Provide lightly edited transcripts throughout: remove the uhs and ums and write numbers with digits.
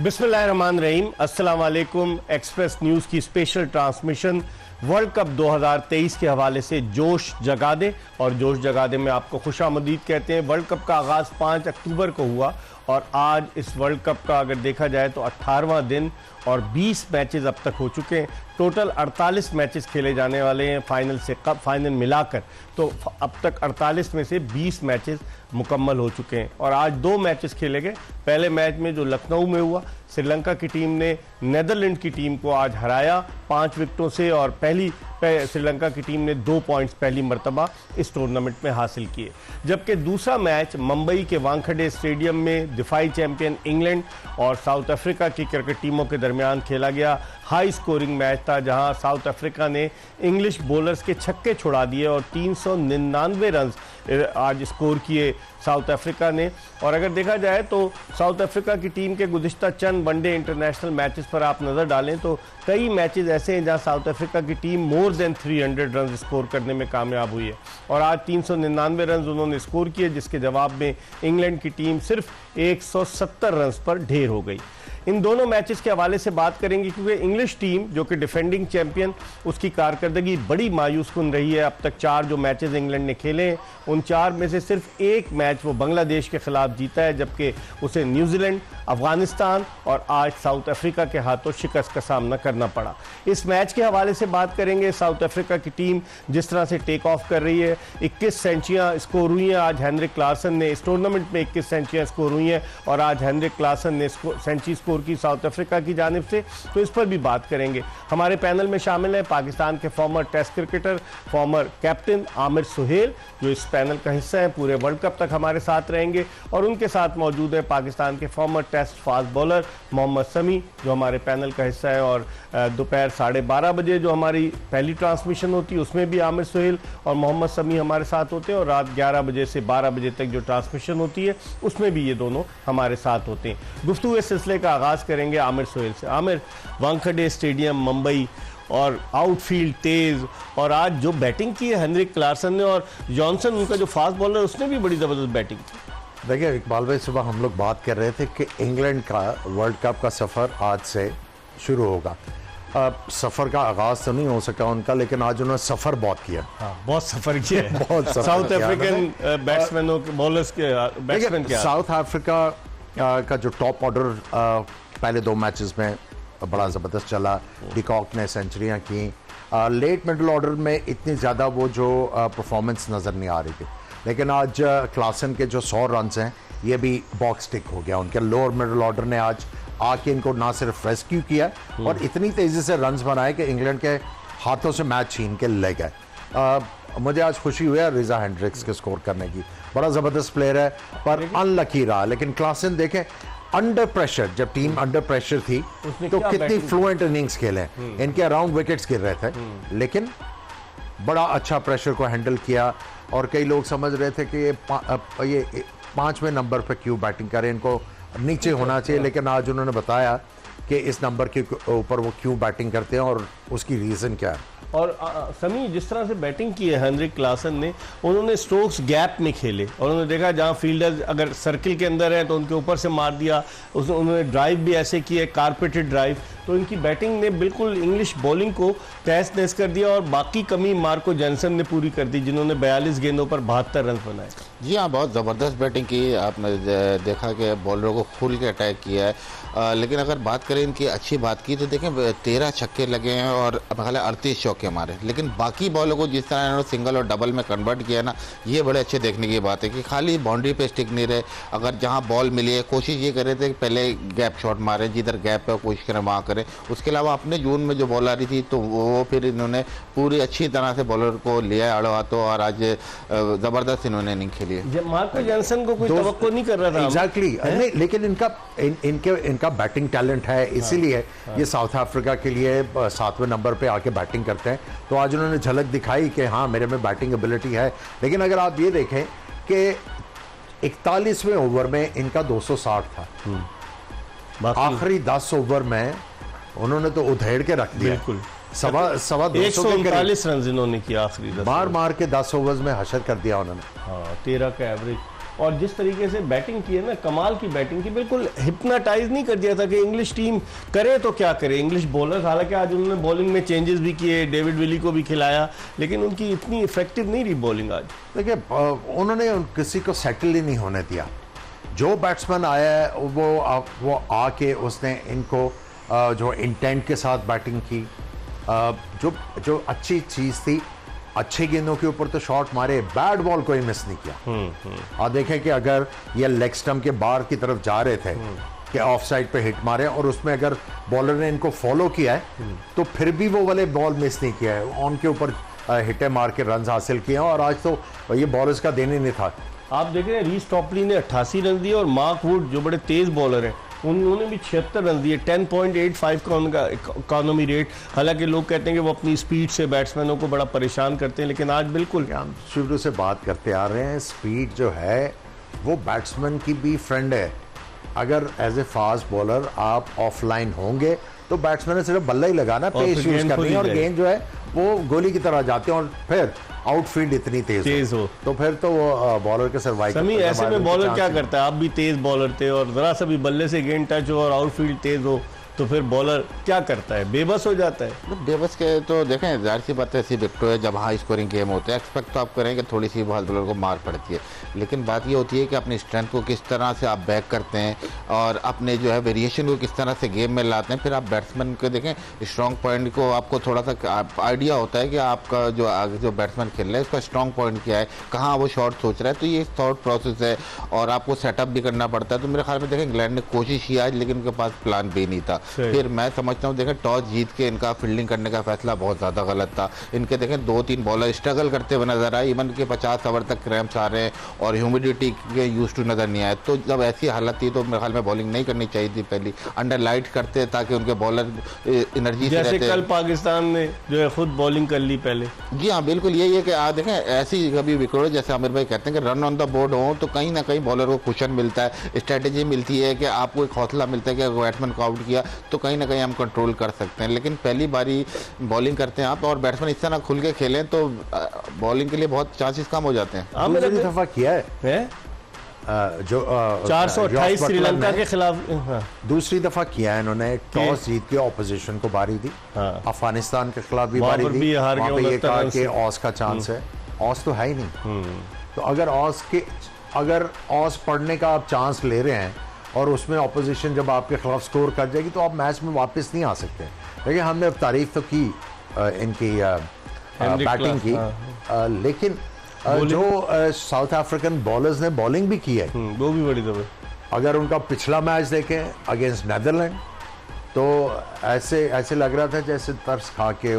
बिस्मिल्लाहिर्रहमानिर्रहीम, अस्सलाम वालेकुम। एक्सप्रेस न्यूज़ की स्पेशल ट्रांसमिशन वर्ल्ड कप 2023 के हवाले से जोश जगा दे, और जोश जगा दे में आपको खुशामदीद कहते हैं। वर्ल्ड कप का आगाज़ 5 अक्टूबर को हुआ और आज इस वर्ल्ड कप का अगर देखा जाए तो 18वां दिन और 20 मैचेस अब तक हो चुके हैं। टोटल 48 मैचेस खेले जाने वाले हैं फाइनल से कप फाइनल मिलाकर, तो अब तक 48 में से 20 मैचेस मुकम्मल हो चुके हैं और आज 2 मैचेस खेले गए। पहले मैच में जो लखनऊ में हुआ, श्रीलंका की टीम ने नीदरलैंड की टीम को आज हराया 5 विकेटों से, और श्रीलंका की टीम ने 2 पॉइंट्स पहली मरतबा इस टूर्नामेंट में हासिल किए। जबकि दूसरा मैच मुंबई के वानखेड़े स्टेडियम में दिफाई चैंपियन इंग्लैंड और साउथ अफ्रीका की क्रिकेट टीमों के दरमियान खेला गया। हाई स्कोरिंग मैच था जहां साउथ अफ्रीका ने इंग्लिश बॉलर्स के छक्के छुड़ा दिए और 399 रन आज स्कोर किए साउथ अफ्रीका ने। और अगर देखा जाए तो साउथ अफ्रीका की टीम के गुज़िश्ता चंद वनडे इंटरनेशनल मैचेस पर आप नज़र डालें तो कई मैचेस ऐसे हैं जहां साउथ अफ्रीका की team more than 300 run score करने में कामयाब हुई है और आज 399 रन उन्होंने स्कोर किए, जिसके जवाब में इंग्लैंड की टीम सिर्फ 170 रन पर ढेर हो गई। इन दोनों मैचेस के हवाले से बात करेंगे क्योंकि इंग्लिश टीम जो कि डिफेंडिंग चैंपियन, उसकी कारकर्दगी बड़ी मायूसकुन रही है। अब तक 4 जो मैचेस इंग्लैंड ने खेले हैं उन 4 में से सिर्फ 1 मैच वो बांग्लादेश के खिलाफ जीता है, जबकि उसे न्यूजीलैंड, अफगानिस्तान और आज साउथ अफ्रीका के हाथों शिकस्त का सामना करना पड़ा। इस मैच के हवाले से बात करेंगे। साउथ अफ्रीका की टीम जिस तरह से टेक ऑफ कर रही है, 21 सेंचुरियाँ स्कोर हुई हैं। आज हेनरिक क्लासन ने इस टूर्नामेंट में 21 सेंचुरियाँ स्कोर हुई हैं और आज हेनरिक क्लासन ने सेंचुरी स्कोर की साउथ अफ्रीका की जानिब से, तो इस पर भी बात करेंगे। हमारे पैनल में शामिल हैं पाकिस्तान के former test cricketer, former captain Aamir Sohail, जो इस पैनल का हिस्सा है, पूरे वर्ल्ड कप तक हमारे साथ रहेंगे। और उनके साथ मौजूद है पाकिस्तान के former test fast bowler Mohammad Sami, जो हमारे पैनल का हिस्सा है। और दोपहर 12:30 बजे जो हमारी पहली ट्रांसमिशन होती है उसमें भी आमिर सुहेल और मोहम्मद समी हमारे साथ होते हैं, और रात 11 बजे से 12 बजे तक जो ट्रांसमिशन होती है उसमें भी ये दोनों हमारे साथ होते हैं। गुफ्तगू इस सिलसिले का आगाज़ करेंगे आमिर सुहेल से। आमिर, वानखेड़े स्टेडियम मुंबई और आउटफील्ड तेज़, और आज जो बैटिंग की है हेनरिक क्लासन ने, और जॉनसन उनका जो फास्ट बॉलर उसने भी बड़ी ज़बरदस्त बैटिंग की। देखिए इकबाल भाई, सुबह हम लोग बात कर रहे थे कि इंग्लैंड का वर्ल्ड कप का सफ़र आज से शुरू होगा। सफ़र का आगाज़ तो नहीं हो सका उनका, लेकिन आज उन्होंने सफ़र बहुत किया। बहुत सफ़र किया है। बहुत सफ़र साउथ अफ्रीकन बैट्समैनों के बॉलर्स के बैट्समैन के साउथ अफ्रीका का जो टॉप ऑर्डर पहले 2 मैचेस में बड़ा ज़बरदस्त चला। डिकॉक ने सेंचुरियाँ की। लेट मिडल ऑर्डर में इतनी ज़्यादा वो जो परफॉर्मेंस नज़र नहीं आ रही थी, लेकिन आज क्लासन के जो 100 रन हैं ये भी बॉक्स टिक हो गया उनके। लोअर मिडल ऑर्डर ने आज आके इनको ना सिर्फ रेस्क्यू किया और इतनी तेज़ी से रन्स बनाए कि इंग्लैंड के हाथों से मैच छीन के ले गए। मुझे आज खुशी हुई है रिजा हेंड्रिक्स के स्कोर करने की। बड़ा ज़बरदस्त प्लेयर है पर अनलकी रहा। लेकिन क्लासन देखें, अंडर प्रेशर, जब टीम अंडर प्रेशर थी तो कितनी फ्लुएंट इनिंग्स खेले। इनके अराउंड विकेट्स गिर रहे थे, लेकिन बड़ा अच्छा प्रेशर को हैंडल किया। और कई लोग समझ रहे थे कि ये 5वें नंबर पे क्यों बैटिंग करें, इनको नीचे होना चाहिए, लेकिन आज उन्होंने बताया कि इस नंबर के ऊपर वो क्यों बैटिंग करते हैं और उसकी रीज़न क्या है। और समी, जिस तरह से बैटिंग की है हेनरिक क्लासन ने, उन्होंने स्ट्रोक्स गैप में खेले और उन्होंने देखा जहां फील्डर्स अगर सर्किल के अंदर है तो उनके ऊपर से मार दिया। उन्होंने ड्राइव भी ऐसे की है, कारपेटेड ड्राइव। तो इनकी बैटिंग ने बिल्कुल इंग्लिश बॉलिंग को तहस नहस कर दिया और बाकी कमी मार्को जॉनसन ने पूरी कर दी, जिन्होंने 42 गेंदों पर 72 रन बनाए। जी हाँ, बहुत ज़बरदस्त बैटिंग की। आपने देखा कि बॉलरों को खुल के अटैक किया है। लेकिन अगर बात करें इनकी अच्छी बात की तो देखें 13 छक्के लगे हैं और पहले 38 चौके मारे। लेकिन बाकी बॉलों को जिस तरह इन्होंने सिंगल और डबल में कन्वर्ट किया ना, ये बड़े अच्छे देखने की बात है कि खाली बाउंड्री पे स्टिक नहीं रहे। अगर जहाँ बॉल मिली है कोशिश ये कर रहे थे कि पहले गैप शॉट मारे, जिधर गैप है कोशिश करें वहाँ करें। उसके अलावा अपने जून में जो बॉल आ रही थी तो वो फिर इन्होंने पूरी अच्छी तरह से बॉलर को लिया आड़ो हाथों और आज ज़बरदस्त इन्होंने इनिंग खेली है। मार्को जॉनसन को कोई तवक्को नहीं कर रहा था। एग्जैक्टली, लेकिन इनका बैटिंग टैलेंट है, इसीलिए ये साउथ अफ्रीका के लिए 7वें नंबर पे आके बैटिंग करते हैं। तो आज उन्होंने झलक दिखाई कि हाँ, मेरे में बैटिंग एबिलिटी है। लेकिन अगर आप ये देखें कि 41वें ओवर में इनका 260 था, आखिरी 10 ओवर में उन्होंने तो उधेड़ के रख दिया। बिल्कुल, सवा 139 रन इन्होंने किया आखिरी 10 मार के 10 ओवर्स में हशर कर दिया उन्होंने। हाँ, 13 का एवरेज और जिस तरीके से बैटिंग की है ना, कमाल की बैटिंग की, बिल्कुल हिप्नाटाइज नहीं कर दिया था कि इंग्लिश टीम करे तो क्या करे। इंग्लिश बॉलर, हालांकि आज उन्होंने बॉलिंग में चेंजेस भी किए, डेविड विली को भी खिलाया, लेकिन उनकी इतनी इफेक्टिव नहीं रही बॉलिंग आज। देखिए उन्होंने किसी को सेटल ही नहीं होने दिया। जो बैट्समैन आया है वो आके उसने इनको जो इंटेंट के साथ बैटिंग की, जो अच्छी चीज़ थी, अच्छे गेंदों के ऊपर तो शॉट मारे, बैट बॉल कोई मिस नहीं किया। आप देखें कि अगर ये लेग स्टंप के बाहर की तरफ जा रहे थे कि ऑफ साइड पे हिट मारे और उसमें अगर बॉलर ने इनको फॉलो किया है तो फिर भी वो वाले बॉल मिस नहीं किया है, ऑन के ऊपर हिटें मार के रन हासिल किए हैं। और आज तो ये बॉलर्स का दिन ही नहीं था। आप देख रहे हैं रीस टॉपली ने 88 रन दिए और मार्क वुड जो बड़े तेज बॉलर हैं उन्होंने भी 76 रन दिए। 10.85 का उनका इकोनॉमी रेट। हालांकि लोग कहते हैं कि वो अपनी स्पीड से बैट्समैनों को बड़ा परेशान करते हैं, लेकिन आज बिल्कुल हम शुरू से बात करते आ रहे हैं, स्पीड जो है वो बैट्समैन की भी फ्रेंड है। अगर एज ए फास्ट बॉलर आप ऑफलाइन होंगे तो बैट्समैन ने सिर्फ बल्ला ही लगाना, पेस यूज करनी है और गेंद जो है वो गोली की तरह जाते हैं और फिर आउटफील्ड इतनी तेज हो तो फिर तो वो बॉलर के सर्वाइव। समी ऐसे में बॉलर क्या करता है? आप भी तेज बॉलर थे और जरा सा भी बल्ले से गेंद टच हो और आउटफील्ड तेज हो तो फिर बॉलर क्या करता है? बेबस हो जाता है। बेबस के तो देखें, जाहिर सी बात है, ऐसी विकेट है जब हाई स्कोरिंग गेम होते हैं, एक्सपेक्ट तो आप करेंगे थोड़ी सी बॉलर को मार पड़ती है, लेकिन बात ये होती है कि अपनी स्ट्रेंथ को किस तरह से आप बैक करते हैं और अपने जो है वेरिएशन को किस तरह से गेम में लाते हैं। फिर आप बैट्समैन को देखें, स्ट्रॉन्ग पॉइंट को आपको थोड़ा सा आइडिया होता है कि आपका जो आगे जो बैट्समैन खेल रहा है उसका स्ट्रॉन्ग पॉइंट क्या है, कहाँ वो शॉट सोच रहा है। तो ये थॉट प्रोसेस है और आपको सेटअप भी करना पड़ता है। तो मेरे ख्याल में देखें इंग्लैंड ने कोशिश की आज, लेकिन उनके पास प्लान भी नहीं था। फिर मैं समझता हूँ देखें टॉस जीत के इनका फील्डिंग करने का फैसला बहुत ज़्यादा गलत था। इनके देखें 2-3 बॉलर स्ट्रगल करते हुए नजर आए, इवन के 50 ओवर तक क्रैम्प्स आ रहे हैं और ह्यूमिडिटी के यूज टू नजर नहीं आए। तो जब ऐसी हालत थी तो मेरे ख्याल में बॉलिंग नहीं करनी चाहिए थी, पहली अंडर लाइट करते ताकि उनके बॉलर एनर्जी से रहते। कल पाकिस्तान ने जो है खुद बॉलिंग कर ली पहले। जी हाँ, बिल्कुल यही है कि आप देखें ऐसी कभी विकेट, जैसे आमिर भाई कहते हैं कि रन ऑन द बोर्ड हो तो कहीं ना कहीं बॉलर को कुशन मिलता है, स्ट्रेटेजी मिलती है कि आपको एक हौसला मिलता है कि अगर बैट्समैन को आउट किया तो कहीं ना कहीं हम कंट्रोल कर सकते हैं। लेकिन पहली बारी बॉलिंग करते हैं आप और बैट्समैन इस तरह खुल के खेलें तो बॉलिंग के लिए बहुत चांसेस कम हो जाते हैं। दूसरी दफा किया है जो 428 श्रीलंका के खिलाफ दूसरी दफा किया है इन्होंने। टॉस जीत के ऑपोजिशन को बारी दी, अफगानिस्तान के खिलाफ भी बारी दी, वहां पे ये कहा कि ऑस का चांस है। ऑस तो है ही नहीं। तो अगर ऑस पढ़ने का आप चांस ले रहे हैं और उसमें ऑपोजिशन जब आपके खिलाफ स्कोर कर जाएगी तो आप मैच में वापस नहीं आ सकते। देखिए हमने अब तारीफ तो की इनकी बैटिंग की, लेकिन जो साउथ अफ्रीकन बॉलर्स ने बॉलिंग भी की है वो भी बड़ी जबरदस्त। अगर उनका पिछला मैच देखें अगेंस्ट नेदरलैंड तो ऐसे लग रहा था जैसे तरस खा के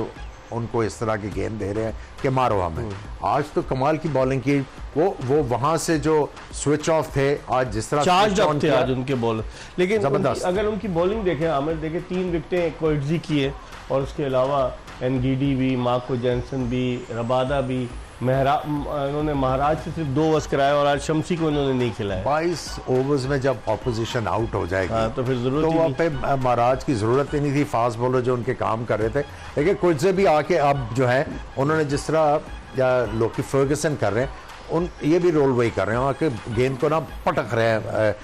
उनको इस तरह की गेंद दे रहे हैं कि मारो हमें। आज तो कमाल की बॉलिंग की। वो वहां से जो स्विच ऑफ थे, आज जिस तरह चार्ज ऑफ थे आज उनके बॉलर। लेकिन अगर उनकी बॉलिंग देखें आमिर, देखें 3 विकेटें कोएट्जी की है और उसके अलावा एनगीडी भी, मार्को जैनसन भी, रबादा भी, इन्होंने महाराज से सिर्फ 2 ओवर्स कराए और आज शमसी को इन्होंने नहीं खिलाया। 22 ओवर्स में जब ऑपोजिशन आउट हो जाएगी तो फिर जरूरत तो वहाँ पे महाराज की जरूरत ही नहीं थी। फास्ट बॉलर जो उनके काम कर रहे थे, लेकिन कुछ से भी आके अब जो है उन्होंने जिस तरह लोकी फर्गसन कर रहे हैं ये भी रोल वही कर रहे हैं, आके गेंद को ना पटक रहे हैं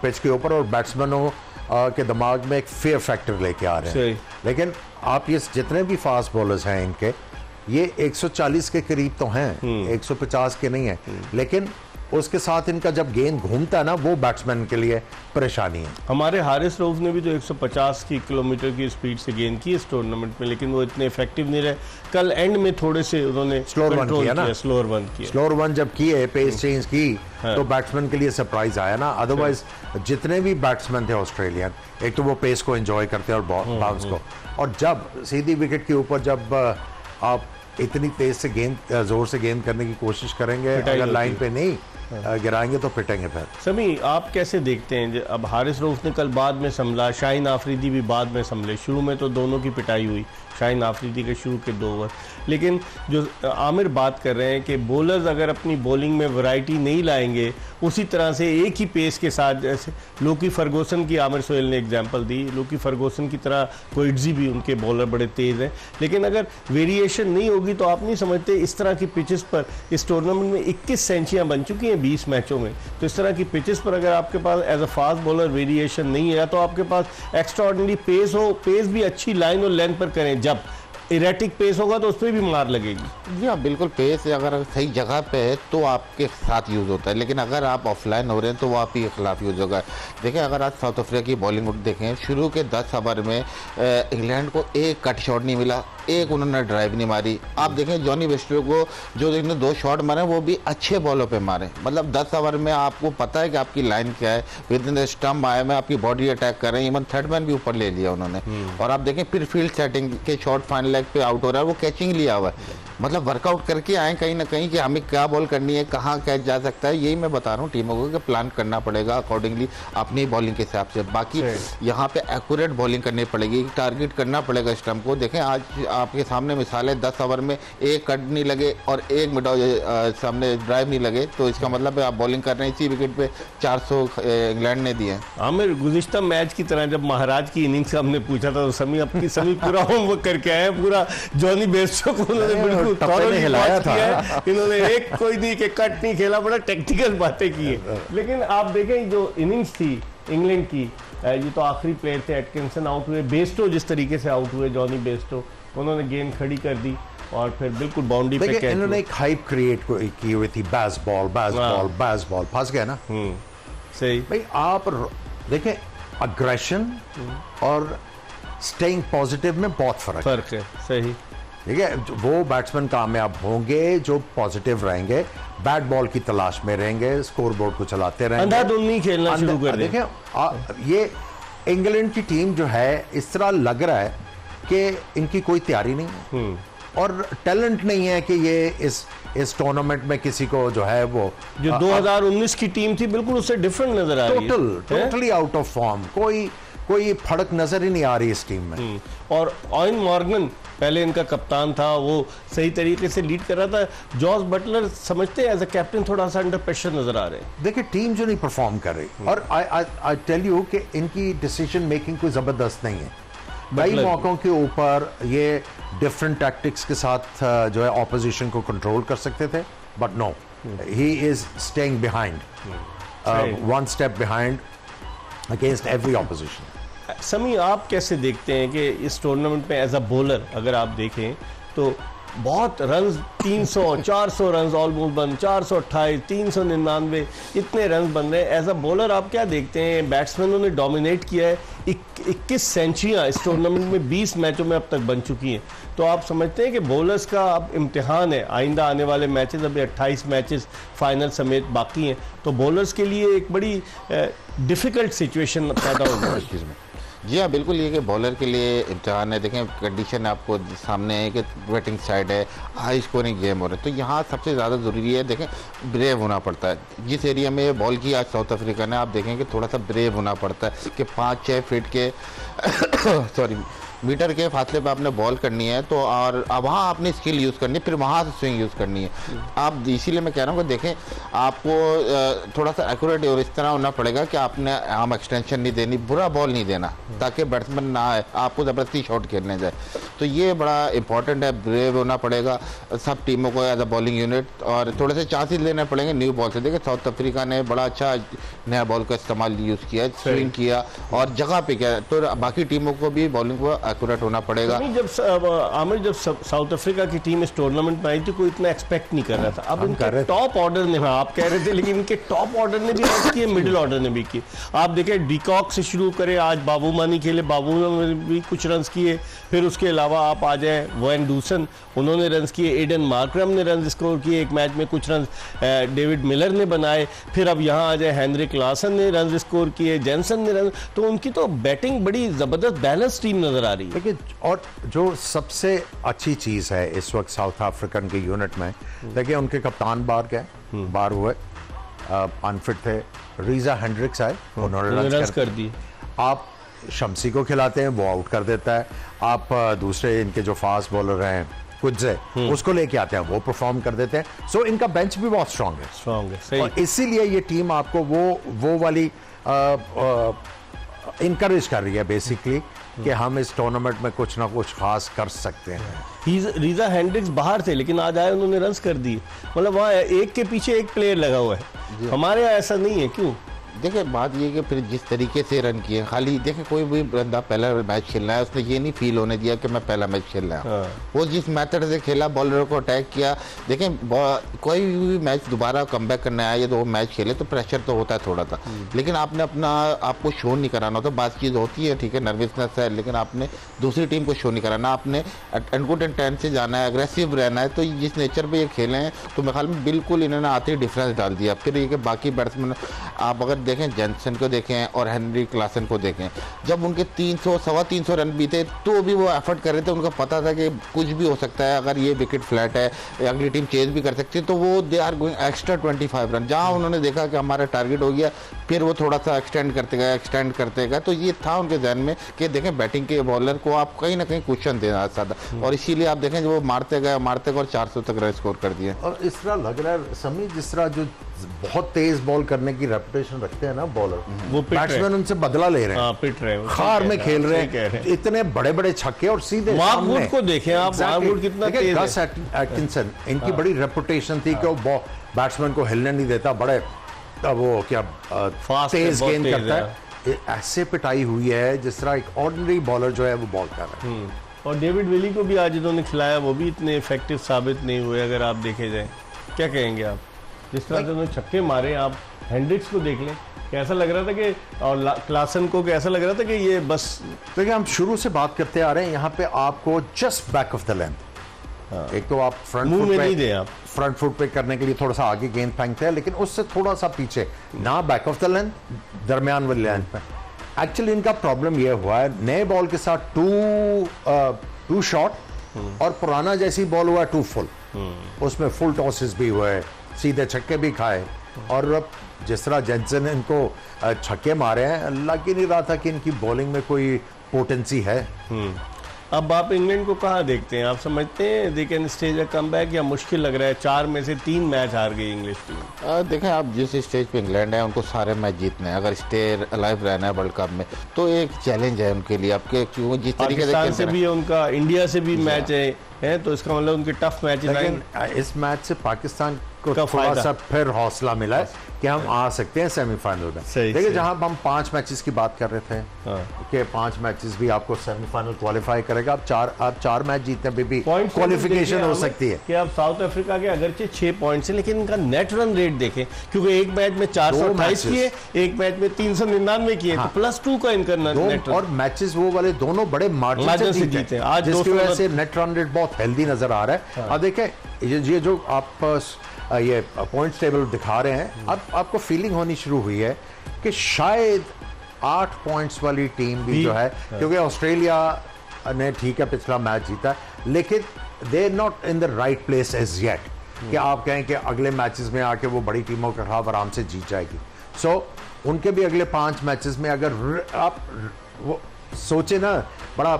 पिच के ऊपर और बैट्समैनों के दिमाग में एक फेयर फैक्टर लेके आ रहे हैं। लेकिन आप ये जितने भी फास्ट बॉलर्स हैं इनके, ये 140 के करीब तो हैं, 150 के नहीं है, लेकिन उसके साथ इनका जब गेंद घूमता है ना वो बैट्समैन के लिए परेशानी है। हमारे हारिस रऊफ ने भी तो 150 किलोमीटर की स्पीड से गेंद की इस टूर्नामेंट में, लेकिन वो इतने इफेक्टिव नहीं रहे। कल एंड में थोड़े से उन्होंने स्लोअर वन जब किए, पेस चेंज की तो बैट्समैन के लिए सरप्राइज आया ना। अदरवाइज जितने भी बैट्समैन थे ऑस्ट्रेलियन, एक तो वो पेस को एंजॉय करते हैं और बाउंस को, और जब सीधी विकेट के ऊपर जब आप इतनी तेज से गेंद, जोर से गेंद करने की कोशिश करेंगे, अगर लाइन पे नहीं गिराएंगे तो पिटेंगे फिर। समी, आप कैसे देखते हैं? अब हारिस रऊफ ने कल बाद में संभला, शाहीन आफरीदी भी बाद में संभले। शुरू में तो दोनों की पिटाई हुई, शाहीन आफरीदी के शुरू के 2 ओवर। लेकिन जो आमिर बात कर रहे हैं कि बॉलर्स अगर अपनी बॉलिंग में वैरायटी नहीं लाएंगे, उसी तरह से एक ही पेस के साथ, जैसे लोकी फर्गूसन की आमिर सोहेल ने एग्जांपल दी, लोकी फर्गूसन की तरह कोएट्जी भी उनके बॉलर बड़े तेज़ हैं, लेकिन अगर वेरिएशन नहीं होगी तो आप नहीं समझते इस तरह की पिचेस पर इस टूर्नामेंट में 21 सेंचुरियाँ बन चुकी हैं हैं 20 मैचों में। तो इस तरह की पिचेस पर अगर आपके पास as a fast bowler variation नहीं है, या तो आपके पास एक्स्ट्रा ऑर्डिनरी पेस हो, पेस भी अच्छी लाइन और लेंथ पर करें, जब इरेटिक पेस होगा तो उस पर भी मार लगेगी। जी हाँ, बिल्कुल। पेस अगर सही जगह पे है तो आपके साथ यूज़ होता है, लेकिन अगर आप ऑफलाइन हो रहे हैं तो वो आप ही के खिलाफ यूज़ होगा। देखिए, अगर आज साउथ अफ्रीका की बॉलिंग देखें, शुरू के 10 ओवर में इंग्लैंड को एक कट शॉट नहीं मिला, एक उन्होंने ड्राइव नहीं मारी। आप देखें जॉनी बेस्टो को जो इन्होंने 2 शॉट मारे वो भी अच्छे बॉलों पे मारे। मतलब 10 ओवर में आपको पता है कि आपकी लाइन क्या है, विद इन द स्टंप आए में आपकी बॉडी अटैक कर रहे हैं, इवन थर्ड मैन भी ऊपर ले लिया उन्होंने। और आप देखें फिर फील्ड सेटिंग के शॉट फाइनल लेग पे आउट हो रहा है, वो कैचिंग लिया हुआ है। मतलब वर्कआउट करके आए कहीं ना कहीं कि हमें क्या बॉल करनी है, कहाँ कैच जा सकता है। यही मैं बता रहा हूँ टीमों को कि प्लान करना पड़ेगा अकॉर्डिंगली अपनी बॉलिंग के हिसाब से। बाकी यहाँ पे एक्यूरेट बॉलिंग करनी पड़ेगी, टारगेट करना पड़ेगा स्टंप को। देखें आज आपके सामने मिसाल है, 10 ओवर में एक कट नहीं लगे और एक मिड सामने ड्राइव नहीं लगे, तो इसका मतलब है आप बॉलिंग कर रहे हैं। इसी विकेट पे 400 इंग्लैंड ने दिए हैं। आमिर, गुज़िश्ता मैच की तरह जब महाराज की इनिंग्स का हमने पूछा था तो समी अपनी समी पूरा होमवर्क करके आए, पूरा जॉनी बेस्टो को उन्होंने बिल्कुल हिलाया था। इन्होंने एक कोई नहीं कि कट नहीं खेला, बड़ा टेक्निकल बातें की है। लेकिन आप देखें जो इनिंग्स थी इंग्लैंड की, ये तो आखिरी प्लेयर थे, एटकिंसन आउट हुए, बेस्टो जिस तरीके से आउट हुए, जॉनी बेस्टो, उन्होंने गेंद खड़ी कर दी और फिर बिल्कुल बाउंड्री पे कैच। इन्होंने एक हाइप क्रिएट की हुई थी, बैस बॉल बैस बॉल बैस बॉल, फंस गया ना। सही भाई आप देखें, अग्रेशन और स्टेइंग पॉजिटिव में बहुत फर्क है। सही, ठीक है। वो बैट्समैन कामयाब होंगे जो पॉजिटिव रहेंगे, बैट बॉल की तलाश में रहेंगे, स्कोर बोर्ड को चलाते रहेंगे, अंधाधुंध नहीं खेलना शुरू कर दें। देखें ये इंग्लैंड की टीम जो है, इस तरह लग रहा है कि इनकी कोई तैयारी नहीं है और टैलेंट नहीं है कि ये इस टूर्नामेंट में किसी को जो है वो जो 2019 की टीम थी बिल्कुल उससे डिफरेंट नजर आ रही है। टोटली आउट ऑफ फॉर्म, कोई फर्क नजर ही नहीं आ रही इस टीम में। और ऑयन मॉर्गन पहले इनका कप्तान था, वो सही तरीके से लीड कर रहा था। जॉस बटलर समझते हैं एज अ कैप्टन थोड़ा सा अंडर प्रेशर नजर आ रहे हैं। देखिए टीम जो नहीं परफॉर्म कर रही, और आई टेल यू कि इनकी डिसीजन मेकिंग कोई जबरदस्त नहीं है। कई मौकों के ऊपर ये डिफरेंट टैक्टिक्स के साथ जो है ऑपोजिशन को कंट्रोल कर सकते थे, but no, he is staying behind, one step behind against every opposition. Sami, आप कैसे देखते हैं कि इस टूर्नामेंट में एज अ बॉलर अगर आप देखें तो बहुत रन्स 300 400 रन्स ऑलमोस्ट बन, 428 399 इतने रन्स बन रहे हैं। एज अ बॉलर आप क्या देखते हैं? बैट्समैनों ने डोमिनेट किया है, 21 सेंचुरियाँ इस टूर्नामेंट में 20 मैचों में अब तक बन चुकी हैं। तो आप समझते हैं कि बॉलर्स का अब इम्तिहान है, आइंदा आने वाले मैचेस, अभी 28 मैचेस फाइनल समेत बाकी हैं, तो बॉलर्स के लिए एक बड़ी डिफ़िकल्ट सिचुएशन पैदा हो गई है। जी हाँ, बिल्कुल। ये कि बॉलर के लिए इम्तिहान है। देखें कंडीशन आपको सामने है कि बैटिंग साइड है, हाई स्कोरिंग गेम हो रहा है, तो यहाँ सबसे ज़्यादा ज़रूरी है देखें ब्रेव होना पड़ता है। जिस एरिया में बॉल की आज साउथ अफ्रीका ने, आप देखें कि थोड़ा सा ब्रेव होना पड़ता है कि 5-6 फीट के मीटर के फासले पे आपने बॉल करनी है, तो और वहाँ आपने स्किल यूज़ करनी है, फिर वहाँ से स्विंग यूज़ करनी है। आप इसीलिए मैं कह रहा हूँ कि देखें आपको थोड़ा सा एक्यूरेट और इस तरह होना पड़ेगा कि आपने आर्म एक्सटेंशन नहीं देनी, बुरा बॉल नहीं देना, ताकि बैट्समैन ना आए आपको ज़बरदस्ती शॉट खेलने जाए। तो ये बड़ा इंपॉर्टेंट है, ब्रेव होना पड़ेगा सब टीमों को एज अ बॉलिंग यूनिट, और थोड़े से चांसेस लेने पड़ेंगे न्यू बॉल से। देखिए साउथ अफ्रीका ने बड़ा अच्छा नया बॉल का इस्तेमाल यूज़ किया, स्विंग किया और जगह पे किया, तो बाकी टीमों को भी बॉलिंग को एक्यूरेट होना पड़ेगा। जब आमिर, जब साउथ अफ्रीका की टीम इस टूर्नामेंट में आई थी कोई इतना एक्सपेक्ट नहीं कर रहा था। अब इनके टॉप ऑर्डर ने, आप कह रहे थे, लेकिन इनके टॉप ऑर्डर ने भी रन किए, मिडिल ऑर्डर ने भी किए। आप देखें डिकॉक से शुरू करें, आज बाबू मानी खेले, बाबू ने भी कुछ रन किए, फिर उसके अलावा आप आ जाए वैन डूसन, उन्होंने रन किए, एडन मार्करम ने रन स्कोर किए एक मैच में, कुछ रन डेविड मिलर ने बनाए, फिर अब यहाँ आ जाए हेनरिक लासन ने रन स्कोर किए, जेनसन ने रन, तो उनकी तो बैटिंग बड़ी ज़बरदस्त बैलेंस टीम नज़र आ रही है। और जो सबसे अच्छी चीज़ है इस वक्त साउथ अफ्रीकन के यूनिट में, देखिए उनके कप्तान बाहर गए, बाहर हुए, अनफिट थे, रीजा हेंड्रिक्स आए, उन्होंने रन कर दिए। आप शम्सी को खिलाते हैं, वो आउट कर देता है। आप दूसरे इनके जो फास्ट बॉलर हैं कुछ उसको लेके आते हैं, वो परफॉर्म कर देते हैं। सो इनका बेंच भी बहुत स्ट्रांग है, सही। और इसीलिए ये टीम आपको वो वाली इनकरेज कर रही है बेसिकली कि हम इस टूर्नामेंट में कुछ ना कुछ खास कर सकते हैं। रीजा हेंड्रिक्स बाहर थे लेकिन आज आए, उन्होंने रन्स कर दिए। मतलब वहाँ एक के पीछे एक प्लेयर लगा हुआ है, हमारे यहाँ ऐसा नहीं है, क्यों? देखिए बात ये कि फिर जिस तरीके से रन किए, खाली देखिए कोई भी बंदा पहला मैच खेल रहा है, उसने ये नहीं फील होने दिया कि मैं पहला मैच खेल रहा हूँ। वो जिस मेथड से खेला, बॉलर को अटैक किया। देखें कोई भी मैच दोबारा कमबैक करने आया या दो मैच खेले तो प्रेशर तो होता है थोड़ा सा, लेकिन आपने अपना आपको शो नहीं कराना होता। बात चीज़ होती है, ठीक है, नर्वसनेस है, लेकिन आपने दूसरी टीम को शो नहीं कराना, आपने गुड इंटेंट से जाना है, अग्रेसिव रहना है। तो जिस नेचर पर ये खेले हैं तो मेरे ख्याल में बिल्कुल इन्होंने आते ही डिफरेंस डाल दिया। फिर ये कि बाकी बैट्समैन आप अगर देखें, जेंसन को देखें और हेनरी क्लासन को देखें, जब उनके 300 सवा 300 रन भी थे तो भी वो एफर्ट कर रहे थे। उनको पता था कि कुछ भी हो सकता है, अगर ये विकेट फ्लैट है अगली टीम चेज भी कर सकती है, तो वो they are going extra 25 run. जहां उन्होंने देखा कि हमारा टारगेट हो गया, फिर वो थोड़ा सा एक्सटेंड करते गए। तो ये था उनके जहन में कि देखें बैटिंग के बॉलर को आप कहीं ना कहीं क्वेश्चन देना ज़्यादा, और इसीलिए आप देखें जो वो मारते गए और 400 तक रन स्कोर कर दिए। और इस तरह लग रहा है समी, जिस तरह जो बहुत तेज बॉल करने की रेपुटेशन रखते हैं ना बॉलर, वो बैट्समैन उनसे बदला ले रहे हैं, पिट रहे हैं, खार में खेल रहे हैं, इतने बड़े बड़े छक्के और सीधे मार्कवुड को देखें आप, मार्कवुड कितना तेज है। गस एटकिंसन, इनकी बड़ी रेपुटेशन थी कि वो बैट्समैन को हिलने नहीं देता, बड़े वो क्या तेज गेंद करता है। ऐसे पिटाई हुई है जिस तरह एक ऑर्डिनरी बॉलर जो है वो बॉल कर रहा है। और डेविड विली को भी आज इन्होंने खिलाया, वो भी इतने इफेक्टिव साबित नहीं हुए अगर आप देखे जाए। क्या कहेंगे आप, जिस तरह से उन्होंने छक्के मारे? आप हेंड्रिक्स को देख लें, कैसा लग रहा था कि, और क्लासन को कैसा लग रहा था कि ये बस। देखिए हम शुरू से बात करते आ रहे हैं, यहाँ पे आपको just back of the length, एक तो आप फ्रंट मुंह फुट में पे नहीं दे, आप फ्रंट फुट पे करने के लिए थोड़ा सा आगे गेंद फेंकते हैं, लेकिन उससे थोड़ा सा पीछे, ना बैक ऑफ द लेंथ, दरमियान वाली लेंथ पे। एक्चुअली इनका प्रॉब्लम ये हुआ है, नए बॉल के साथ टू शॉट और पुराना जैसी बॉल हुआ टू फुल, उसमें फुल टॉसेस भी हुए, सीधे छक्के भी खाए। और अब जिस तरह जेंसन ने इनको छक्के मारे हैं, लग ही नहीं रहा था कि इनकी बॉलिंग में कोई पोटेंसी है। अब आप इंग्लैंड को कहाँ देखते हैं? आप समझते हैं they can stage a comeback, या मुश्किल लग रहा है? 4 में से 3 मैच हार गई इंग्लिश टीम। देखें आप जिस स्टेज पे इंग्लैंड है, उनको सारे मैच जीतने हैं, अगर स्टे अलाइव रहना है वर्ल्ड कप में, तो एक चैलेंज है उनके लिए। आपके क्यों जिस तरीके से पाकिस्तान से भी उनका, इंडिया से भी मैच है, तो इसका मतलब उनके टफ मैचेस आएंगे। इस मैच से पाकिस्तान को थोड़ा सा फिर हौसला मिला है कि हम आ सकते हैं सेमीफाइनल में। देखिए जहां हम 5 मैचेस की बात कर रहे थे कि 5 मैचेस भी आपको सेमीफाइनल क्वालिफाई करेगा, आप 4 मैच जीतने पे भी क्वालिफिकेशन हो सकती है। कि आप साउथ अफ्रीका के अगरचे 6 पॉइंट से, लेकिन इनका नेट रन रेट देखें, क्योंकि एक मैच में 428 किए, एक मैच में 399 किए, तो +2 का इनका नेट रन। और मैचेस वो वाले दोनों बड़े मार्जिन से जीते आज, जिसकी वजह से नेट रन रेट बहुत हेल्दी नजर आ रहा है। अब देखें ये जो आप ये पॉइंट्स टेबल दिखा रहे हैं, अब आपको फीलिंग होनी शुरू हुई है कि शायद 8 पॉइंट्स वाली टीम भी जो है, क्योंकि ऑस्ट्रेलिया ने ठीक है पिछला मैच जीता, लेकिन they are not in the right place as yet कि आप कहें कि अगले मैचेस में आके वो बड़ी टीमों के खिलाफ आराम से जीत जाएगी। सो उनके भी अगले 5 मैचेस में अगर आप वो सोचे ना बड़ा